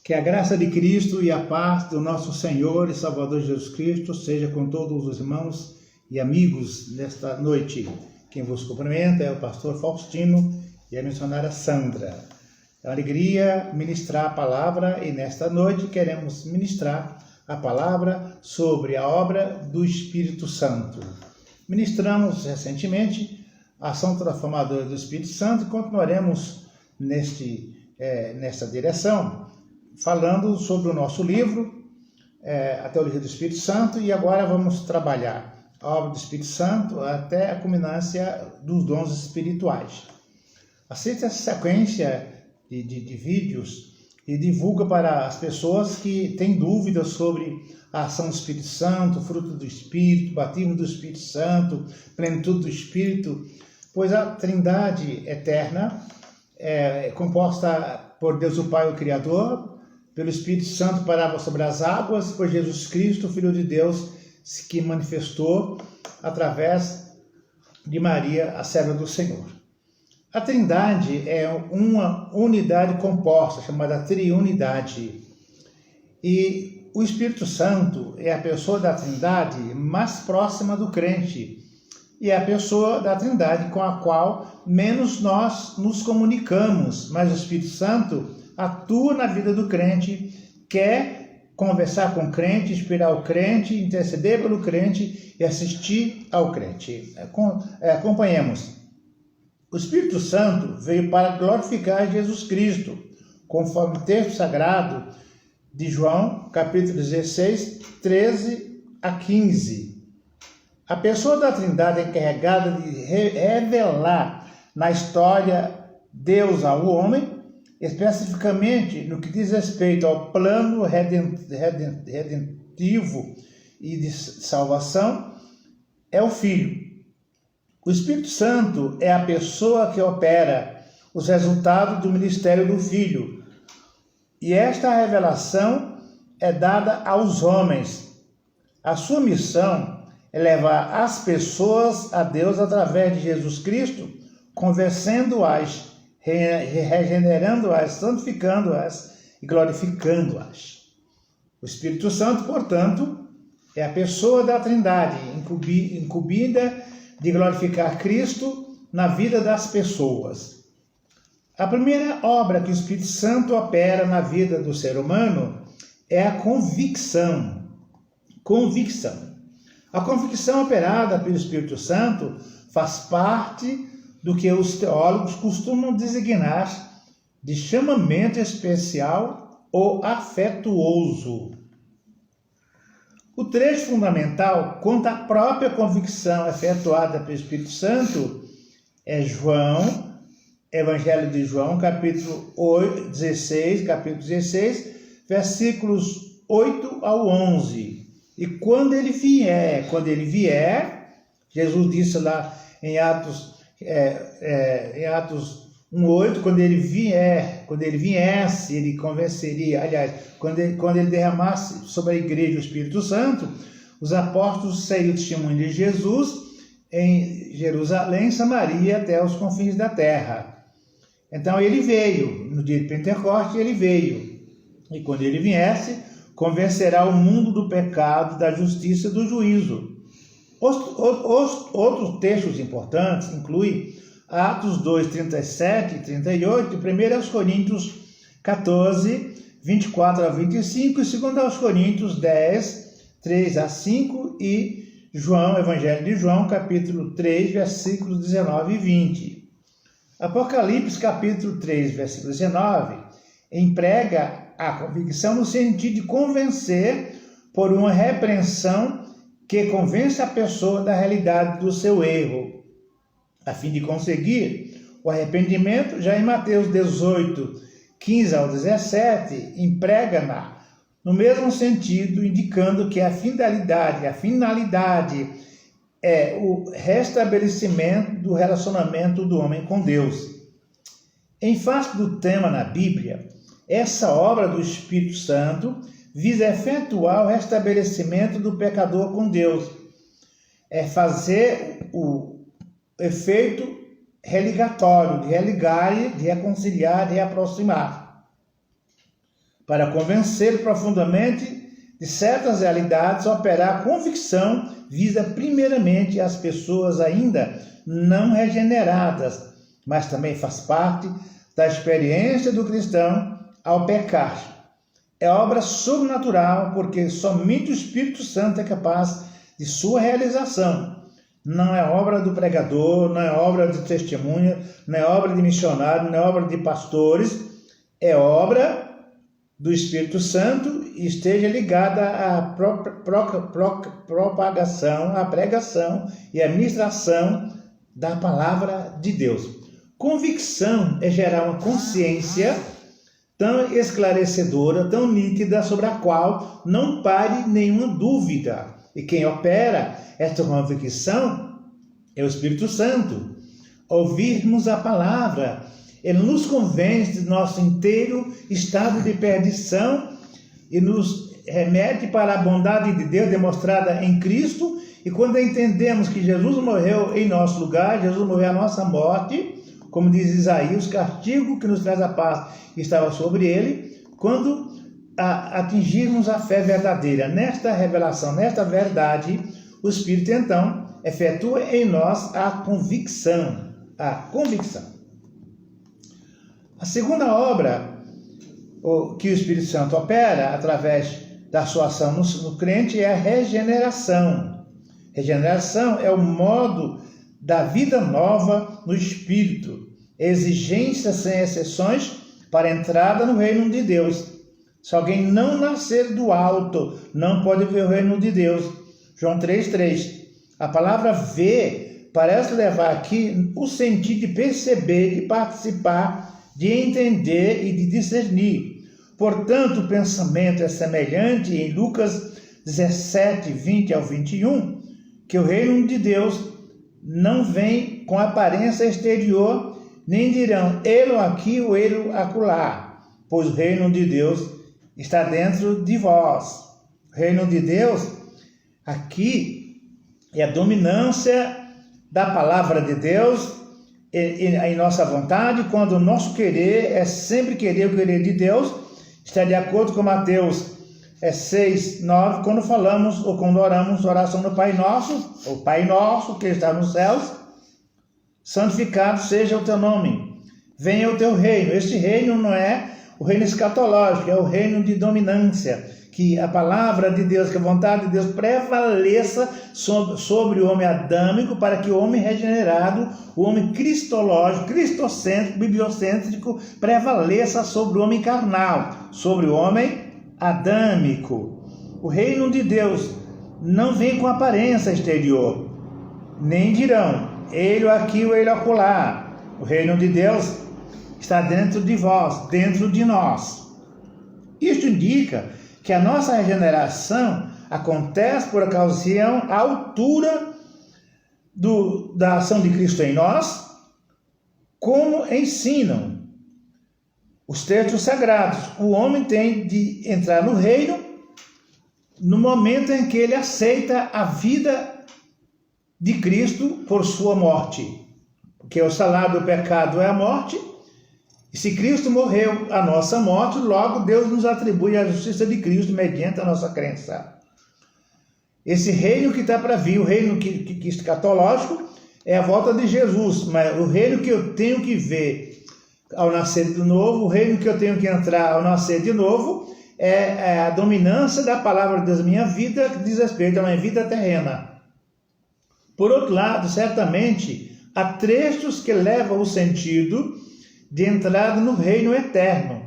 Que a graça de Cristo e a paz do nosso Senhor e Salvador Jesus Cristo seja com todos os irmãos e amigos nesta noite. Quem vos cumprimenta é o pastor Faustino e a missionária Sandra. É uma alegria ministrar a palavra e nesta noite queremos ministrar a palavra sobre a obra do Espírito Santo. Ministramos recentemente a ação transformadora do Espírito Santo e continuaremos nesta direção, falando sobre o nosso livro, A Teologia do Espírito Santo, e agora vamos trabalhar a obra do Espírito Santo até a culminância dos dons espirituais. Assista essa sequência de vídeos e divulga para as pessoas que têm dúvidas sobre a ação do Espírito Santo, fruto do Espírito, batismo do Espírito Santo, plenitude do Espírito, pois a Trindade eterna é composta por Deus o Pai, o Criador, pelo Espírito Santo parava sobre as águas, por Jesus Cristo, Filho de Deus, que manifestou através de Maria, a serva do Senhor. A Trindade é uma unidade composta, chamada triunidade. E o Espírito Santo é a pessoa da Trindade mais próxima do crente. E é a pessoa da Trindade com a qual menos nós nos comunicamos, mas o Espírito Santo atua na vida do crente, quer conversar com o crente, inspirar o crente, interceder pelo crente e assistir ao crente. Acompanhemos. O Espírito Santo veio para glorificar Jesus Cristo, conforme o texto sagrado de João, capítulo 16, 13 a 15. A pessoa da Trindade é encarregada de revelar na história Deus ao homem, especificamente no que diz respeito ao plano redentivo e de salvação, é o Filho. O Espírito Santo é a pessoa que opera os resultados do ministério do Filho. E esta revelação é dada aos homens. A sua missão é levar as pessoas a Deus através de Jesus Cristo, convencendo-as, regenerando-as, santificando-as e glorificando-as. O Espírito Santo, portanto, é a pessoa da Trindade, incumbida de glorificar Cristo na vida das pessoas. A primeira obra que o Espírito Santo opera na vida do ser humano é a convicção. A convicção operada pelo Espírito Santo faz parte do que os teólogos costumam designar de chamamento especial ou afetuoso. O trecho fundamental quanto à própria convicção efetuada pelo Espírito Santo é Evangelho de João, capítulo 16, versículos 8 ao 11. E quando ele vier, Jesus disse lá em Atos 1:8, quando ele viesse, ele convenceria, aliás, quando ele derramasse sobre a igreja o Espírito Santo, os apóstolos seriam testemunho de Jesus em Jerusalém, Samaria, até os confins da terra. Então ele veio, no dia de Pentecostes ele veio, e quando ele viesse, convencerá o mundo do pecado, da justiça e do juízo. Outros textos importantes incluem Atos 2, 37 e 38, e 1 Coríntios 14, 24 a 25, e 2 Coríntios 10, 3 a 5, e Evangelho de João, capítulo 3, versículos 19 e 20. Apocalipse, capítulo 3, versículo 19, emprega a convicção no sentido de convencer por uma repreensão que convence a pessoa da realidade do seu erro, a fim de conseguir o arrependimento. Já em Mateus 18, 15 ao 17, emprega-na no mesmo sentido, indicando que a finalidade é o restabelecimento do relacionamento do homem com Deus. Em face do tema na Bíblia, essa obra do Espírito Santo visa efetuar o restabelecimento do pecador com Deus. É fazer o efeito religatório, de religar, de reconciliar, de aproximar. para convencer profundamente de certas realidades, operar a convicção visa primeiramente as pessoas ainda não regeneradas, mas também faz parte da experiência do cristão ao pecar. É obra sobrenatural, porque somente o Espírito Santo é capaz de sua realização. Não é obra do pregador, não é obra de testemunha, não é obra de missionário, não é obra de pastores, é obra do Espírito Santo e esteja ligada à propagação, à pregação e à ministração da palavra de Deus. Convicção é gerar uma consciência tão esclarecedora, tão nítida, sobre a qual não pare nenhuma dúvida. E quem opera esta convicção é o Espírito Santo. Ouvirmos a palavra, ele nos convence do nosso inteiro estado de perdição e nos remete para a bondade de Deus demonstrada em Cristo. E quando entendemos que Jesus morreu em nosso lugar, Jesus morreu a nossa morte, como diz Isaías, o castigo que nos traz a paz estava sobre ele, quando atingirmos a fé verdadeira nesta revelação, nesta verdade, o Espírito então efetua em nós a convicção. A segunda obra que o Espírito Santo opera através da sua ação no crente é a regeneração. Regeneração é o modo da vida nova no Espírito, exigência sem exceções para a entrada no reino de Deus. Se alguém não nascer do alto, não pode ver o reino de Deus. João 3,3. A palavra ver parece levar aqui o sentido de perceber, de participar, de entender e de discernir. Portanto, o pensamento é semelhante em Lucas 17, 20 ao 21, que o reino de Deus não vem com aparência exterior, nem dirão ele aqui ou ele acolá, pois o reino de Deus está dentro de vós. O reino de Deus aqui é a dominância da palavra de Deus em nossa vontade, quando o nosso querer é sempre querer o querer de Deus, está de acordo com Mateus 6, 9, quando falamos ou quando oramos oração do Pai Nosso, o Pai Nosso que está nos céus, santificado seja o teu nome, venha o teu reino. Este reino não é o reino escatológico, é o reino de dominância, que a palavra de Deus, que a vontade de Deus prevaleça sobre o homem adâmico, para que o homem regenerado, o homem cristológico, cristocêntrico, bibliocêntrico, prevaleça sobre o homem carnal, sobre o homem adâmico. O reino de Deus não vem com aparência exterior, nem dirão ele aqui ou ele acolá. O reino de Deus está dentro de vós, dentro de nós. Isto indica que a nossa regeneração acontece por ocasião à altura da ação de Cristo em nós, como ensinam os textos sagrados. O homem tem de entrar no reino no momento em que ele aceita a vida de Cristo por sua morte, porque o salário do pecado é a morte. E se Cristo morreu a nossa morte, logo Deus nos atribui a justiça de Cristo mediante a nossa crença. Esse reino que está para vir, o reino que escatológico, é a volta de Jesus, mas o reino que eu tenho que ver ao nascer de novo, o reino que eu tenho que entrar ao nascer de novo, é a dominância da palavra de Deus na minha vida, que diz respeito à minha vida terrena. Por outro lado, certamente, há trechos que levam o sentido de entrada no reino eterno,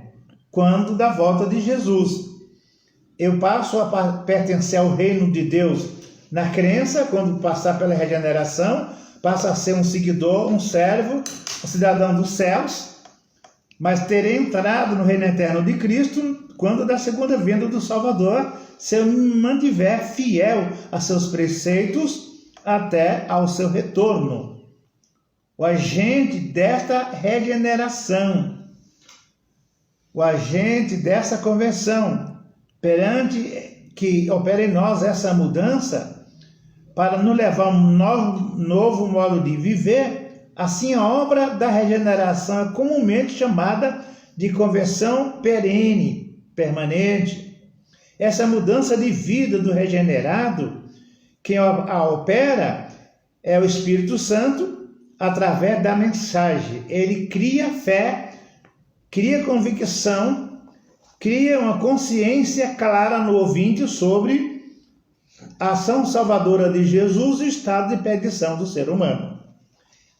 quando da volta de Jesus. Eu passo a pertencer ao reino de Deus na crença, quando passar pela regeneração, passa a ser um seguidor, um servo, um cidadão dos céus, mas terei entrado no reino eterno de Cristo quando da segunda vinda do Salvador, se eu me mantiver fiel a seus preceitos até ao seu retorno. O agente desta regeneração, o agente dessa conversão, perante que opera em nós essa mudança, para nos levar a um novo modo de viver, assim a obra da regeneração é comumente chamada de conversão perene, permanente. Essa mudança de vida do regenerado, quem a opera é o Espírito Santo através da mensagem. Ele cria fé, cria convicção, cria uma consciência clara no ouvinte sobre a ação salvadora de Jesus e o estado de perdição do ser humano.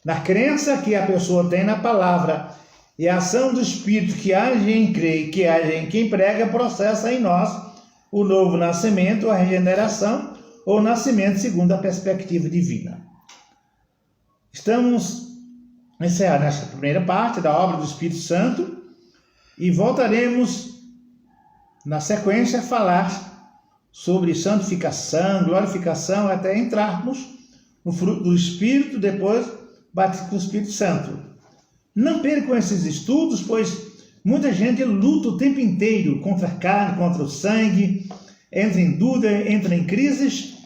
Na crença que a pessoa tem na palavra e a ação do Espírito que age em crer, que age em quem prega, processa em nós o novo nascimento, a regeneração ou nascimento segundo a perspectiva divina. Estamos encerrando essa primeira parte da obra do Espírito Santo e voltaremos na sequência a falar sobre santificação, glorificação, até entrarmos no fruto do Espírito, depois batismo com o Espírito Santo. Não percam esses estudos, pois muita gente luta o tempo inteiro contra a carne, contra o sangue, entra em dúvida, entra em crises,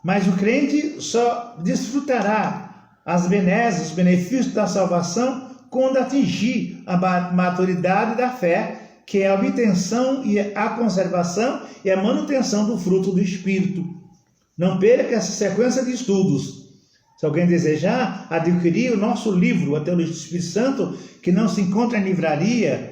mas o crente só desfrutará as benesses, os benefícios da salvação quando atingir a maturidade da fé, que é a obtenção e a conservação e a manutenção do fruto do Espírito. Não perca essa sequência de estudos. Se alguém desejar adquirir o nosso livro, A Teologia do Espírito Santo, que não se encontra em livraria,